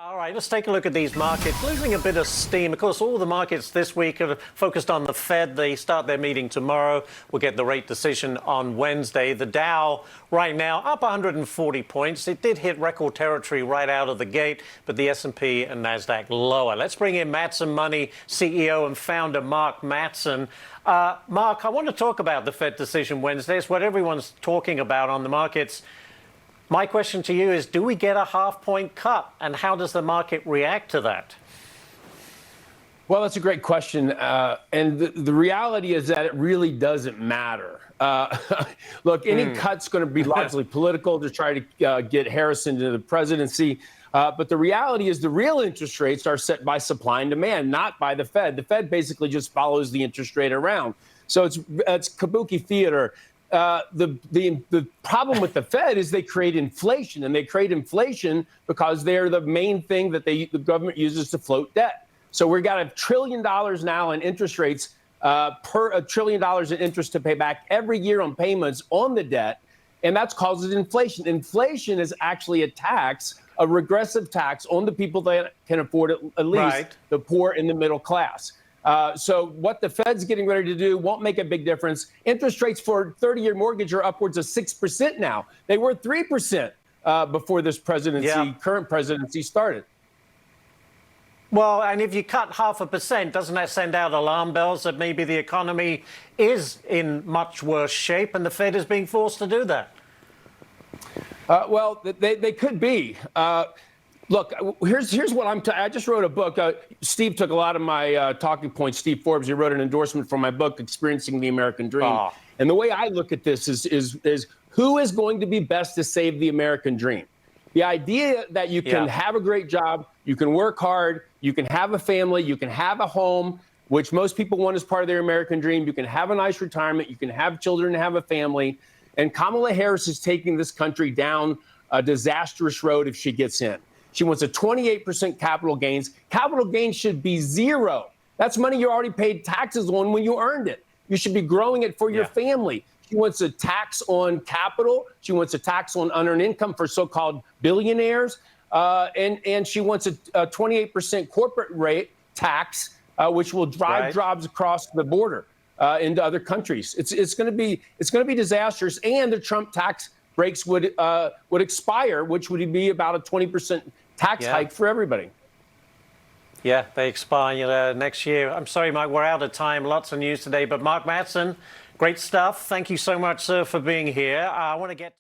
All right, let's take a look at these markets. Losing a bit of steam. Of course, all the markets this week are focused on the Fed. They start their meeting tomorrow. We'll get the rate decision on Wednesday. The Dow right now up 140 points. It did hit record territory right out of the gate, but the S&P and NASDAQ lower. Let's bring in Matson Money CEO and founder Mark Matson. Mark, I want to talk about the Fed decision Wednesday. It's what everyone's talking about on the markets. My question to you is, do we get a half-point cut, and how does the market react to that? Well, that's a great question. And the reality is that it really doesn't matter. Look, any cut's going to be largely political to try to get Harris into the presidency. But the reality is the real interest rates are set by supply and demand, not by the Fed. The Fed basically just follows the interest rate around. So it's Kabuki theater. The problem with the Fed is they create inflation, and they create inflation because they're the main thing that the government uses to float debt. So we've got $1 trillion now in interest rates, $1 trillion in interest to pay back every year on payments on the debt, and that causes inflation. Inflation is actually a tax, a regressive tax on the people that can afford it, at least the poor and the middle class. So what the Fed's getting ready to do won't make a big difference. Interest rates for 30-year mortgage are upwards of 6% now. They were 3% before this presidency, current presidency started. Well, and if you cut 0.5%, doesn't that send out alarm bells that maybe the economy is in much worse shape and the Fed is being forced to do that? Well, they could be. Look, here's what I just wrote a book. Steve took a lot of my talking points. Steve Forbes, he wrote an endorsement for my book, Experiencing the American Dream. And the way I look at this is who is going to be best to save the American dream? The idea that you can have a great job, you can work hard, you can have a family, you can have a home, which most people want as part of their American dream. You can have a nice retirement, you can have children and have a family. And Kamala Harris is taking this country down a disastrous road if she gets in. She wants a 28% capital gains. Capital gains should be zero. That's money you already paid taxes on when you earned it. You should be growing it for your family. She wants a tax on capital. She wants a tax on unearned income for so-called billionaires. And she wants a 28% corporate rate tax, which will drive jobs across the border into other countries. It's going to be disastrous. And the Trump tax breaks would expire, which would be about a 20% tax hike for everybody. Yeah, they expire next year. I'm sorry, Mike, we're out of time. Lots of news today. But Mark Matson, great stuff. Thank you so much, sir, for being here. I want to get